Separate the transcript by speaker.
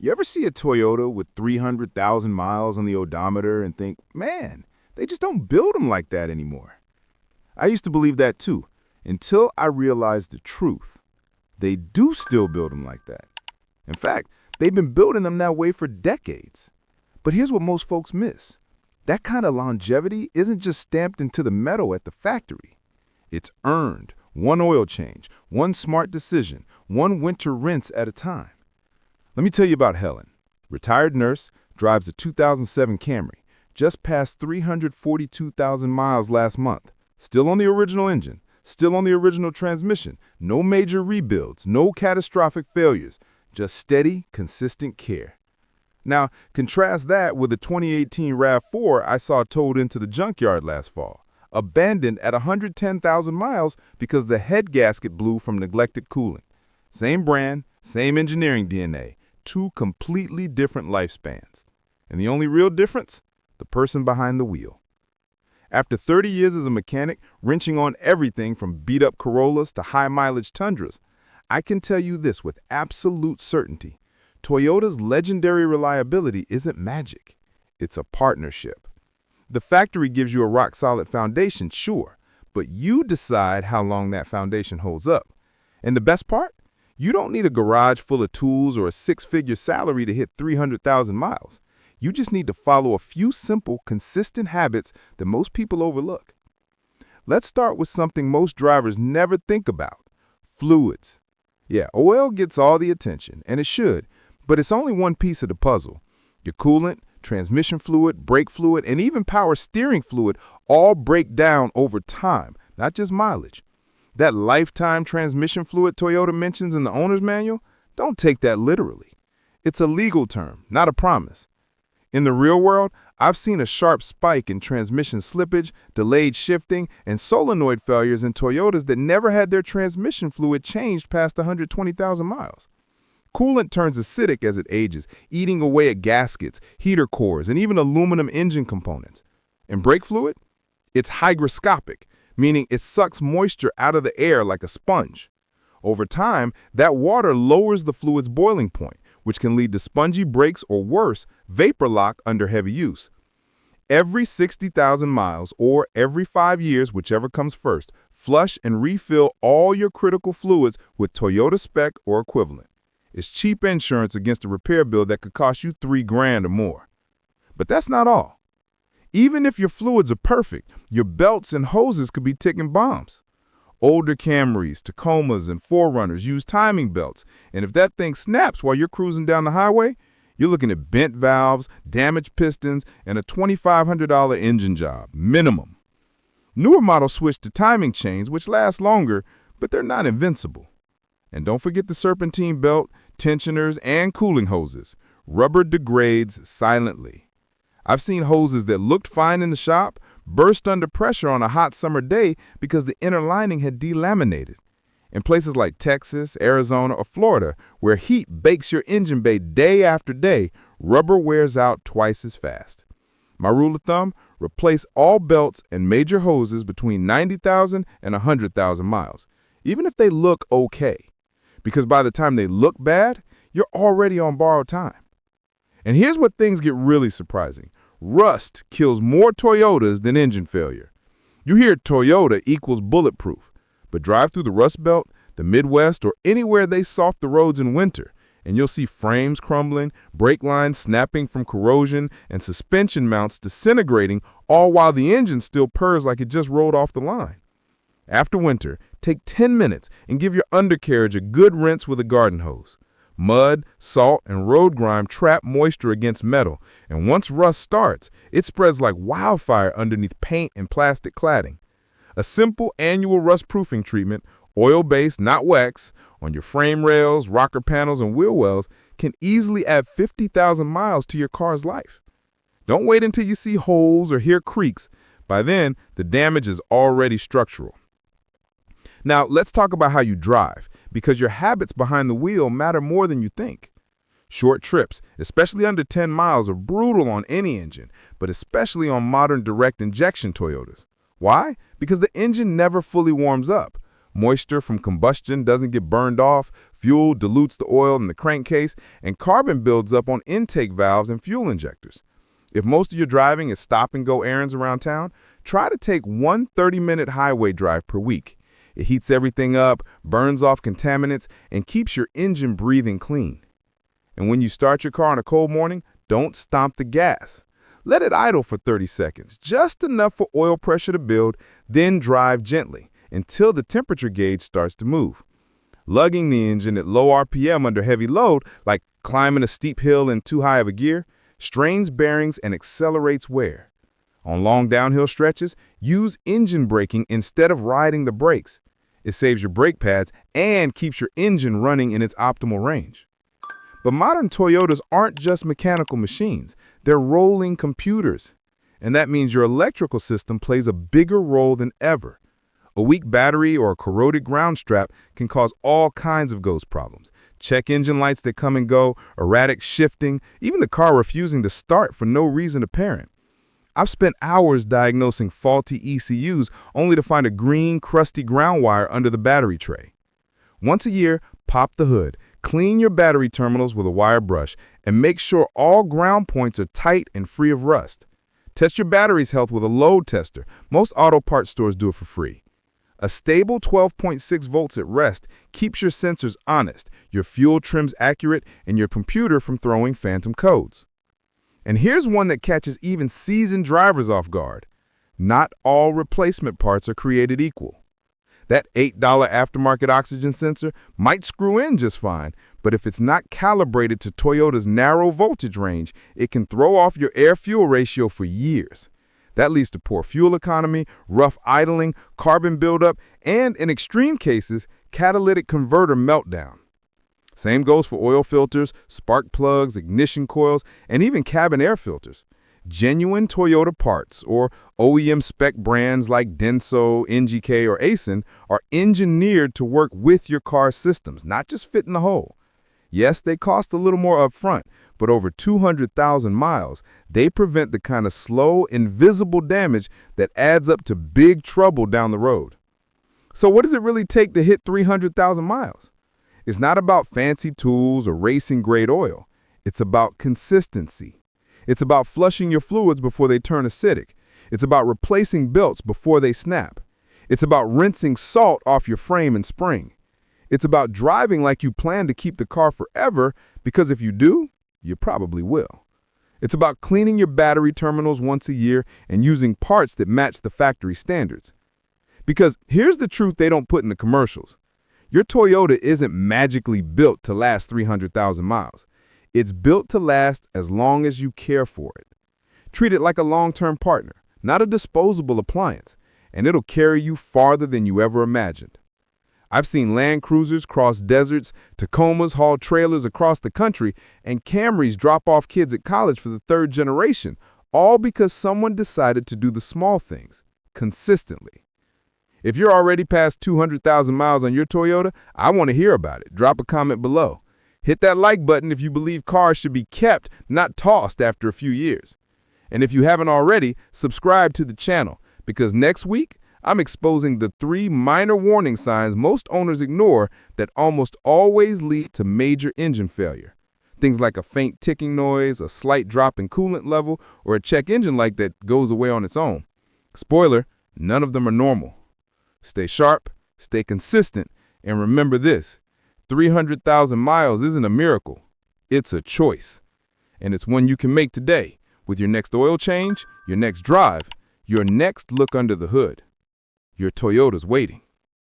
Speaker 1: You ever see a Toyota with 300,000 miles on the odometer and think, man, they just don't build them like that anymore? I used to believe that too, until I realized the truth. They do still build them like that. In fact, they've been building them that way for decades. But here's what most folks miss. That kind of longevity isn't just stamped into the metal at the factory. It's earned, one oil change, one smart decision, one winter rinse at a time. Let me tell you about Helen. Retired nurse, drives a 2007 Camry, just passed 342,000 miles last month. Still on the original engine, still on the original transmission, no major rebuilds, no catastrophic failures, just steady, consistent care. Now, contrast that with the 2018 RAV4 I saw towed into the junkyard last fall, abandoned at 110,000 miles because the head gasket blew from neglected cooling. Same brand, same engineering DNA, two completely different lifespans. And the only real difference? The person behind the wheel. After 30 years as a mechanic, wrenching on everything from beat-up Corollas to high-mileage Tundras, I can tell you this with absolute certainty. Toyota's legendary reliability isn't magic. It's a partnership. The factory gives you a rock-solid foundation, sure, but you decide how long that foundation holds up. And the best part? You don't need a garage full of tools or a six-figure salary to hit 300,000 miles. You just need to follow a few simple, consistent habits that most people overlook. Let's start with something most drivers never think about: fluids. Yeah, oil gets all the attention, and it should, but it's only one piece of the puzzle. Your coolant, transmission fluid, brake fluid, and even power steering fluid all break down over time, not just mileage. That lifetime transmission fluid Toyota mentions in the owner's manual, don't take that literally. It's a legal term, not a promise. In the real world, I've seen a sharp spike in transmission slippage, delayed shifting, and solenoid failures in Toyotas that never had their transmission fluid changed past 120,000 miles. Coolant turns acidic as it ages, eating away at gaskets, heater cores, and even aluminum engine components. And brake fluid? It's hygroscopic, meaning it sucks moisture out of the air like a sponge. Over time, that water lowers the fluid's boiling point, which can lead to spongy brakes or worse, vapor lock under heavy use. Every 60,000 miles, or every 5 years, whichever comes first, flush and refill all your critical fluids with Toyota spec or equivalent. It's cheap insurance against a repair bill that could cost you $3,000 or more. But that's not all. Even if your fluids are perfect, your belts and hoses could be ticking bombs. Older Camrys, Tacomas, and 4Runners use timing belts, and if that thing snaps while you're cruising down the highway, you're looking at bent valves, damaged pistons, and a $2,500 engine job, minimum. Newer models switch to timing chains, which last longer, but they're not invincible. And don't forget the serpentine belt, tensioners, and cooling hoses. Rubber degrades silently. I've seen hoses that looked fine in the shop burst under pressure on a hot summer day because the inner lining had delaminated. In places like Texas, Arizona, or Florida, where heat bakes your engine bay day after day, rubber wears out twice as fast. My rule of thumb, replace all belts and major hoses between 90,000 and 100,000 miles, even if they look okay. Because by the time they look bad, you're already on borrowed time. And here's where things get really surprising. Rust kills more Toyotas than engine failure. You hear Toyota equals bulletproof, but drive through the Rust Belt, the Midwest, or anywhere they soft the roads in winter, and you'll see frames crumbling, brake lines snapping from corrosion, and suspension mounts disintegrating, all while the engine still purrs like it just rolled off the line. After winter, take 10 minutes and give your undercarriage a good rinse with a garden hose. Mud, salt, and road grime trap moisture against metal, and once rust starts, it spreads like wildfire underneath paint and plastic cladding. A simple annual rust-proofing treatment, oil-based, not wax, on your frame rails, rocker panels, and wheel wells can easily add 50,000 miles to your car's life. Don't wait until you see holes or hear creaks. By then, the damage is already structural. Now, let's talk about how you drive, because your habits behind the wheel matter more than you think. Short trips, especially under 10 miles, are brutal on any engine, but especially on modern direct injection Toyotas. Why? Because the engine never fully warms up. Moisture from combustion doesn't get burned off, fuel dilutes the oil in the crankcase, and carbon builds up on intake valves and fuel injectors. If most of your driving is stop-and-go errands around town, try to take one 30-minute highway drive per week. It heats everything up, burns off contaminants, and keeps your engine breathing clean. And when you start your car on a cold morning, don't stomp the gas. Let it idle for 30 seconds, just enough for oil pressure to build, then drive gently until the temperature gauge starts to move. Lugging the engine at low RPM under heavy load, like climbing a steep hill in too high of a gear, strains bearings and accelerates wear. On long downhill stretches, use engine braking instead of riding the brakes. It saves your brake pads and keeps your engine running in its optimal range. But modern Toyotas aren't just mechanical machines, they're rolling computers. And that means your electrical system plays a bigger role than ever. A weak battery or a corroded ground strap can cause all kinds of ghost problems. Check engine lights that come and go, erratic shifting, even the car refusing to start for no reason apparent. I've spent hours diagnosing faulty ECUs only to find a green, crusty ground wire under the battery tray. Once a year, pop the hood, clean your battery terminals with a wire brush, and make sure all ground points are tight and free of rust. Test your battery's health with a load tester. Most auto parts stores do it for free. A stable 12.6 volts at rest keeps your sensors honest, your fuel trims accurate, and your computer from throwing phantom codes. And here's one that catches even seasoned drivers off guard. Not all replacement parts are created equal. That $8 aftermarket oxygen sensor might screw in just fine, but if it's not calibrated to Toyota's narrow voltage range, it can throw off your air-fuel ratio for years. That leads to poor fuel economy, rough idling, carbon buildup, and, in extreme cases, catalytic converter meltdown. Same goes for oil filters, spark plugs, ignition coils, and even cabin air filters. Genuine Toyota parts, or OEM spec brands like Denso, NGK, or Aisin, are engineered to work with your car's systems, not just fit in the hole. Yes, they cost a little more upfront, but over 200,000 miles, they prevent the kind of slow, invisible damage that adds up to big trouble down the road. So what does it really take to hit 300,000 miles? It's not about fancy tools or racing-grade oil. It's about consistency. It's about flushing your fluids before they turn acidic. It's about replacing belts before they snap. It's about rinsing salt off your frame and spring. It's about driving like you plan to keep the car forever, because if you do, you probably will. It's about cleaning your battery terminals once a year and using parts that match the factory standards. Because here's the truth they don't put in the commercials. Your Toyota isn't magically built to last 300,000 miles. It's built to last as long as you care for it. Treat it like a long-term partner, not a disposable appliance, and it'll carry you farther than you ever imagined. I've seen Land Cruisers cross deserts, Tacomas haul trailers across the country, and Camrys drop off kids at college for the third generation, all because someone decided to do the small things, consistently. If you're already past 200,000 miles on your Toyota, I want to hear about it. Drop a comment below. Hit that like button if you believe cars should be kept, not tossed after a few years. And if you haven't already, subscribe to the channel, because next week, I'm exposing the 3 minor warning signs most owners ignore that almost always lead to major engine failure. Things like a faint ticking noise, a slight drop in coolant level, or a check engine light that goes away on its own. Spoiler, none of them are normal. Stay sharp, stay consistent, and remember this: 300,000 miles isn't a miracle. It's a choice. And it's one you can make today with your next oil change, your next drive, your next look under the hood. Your Toyota's waiting.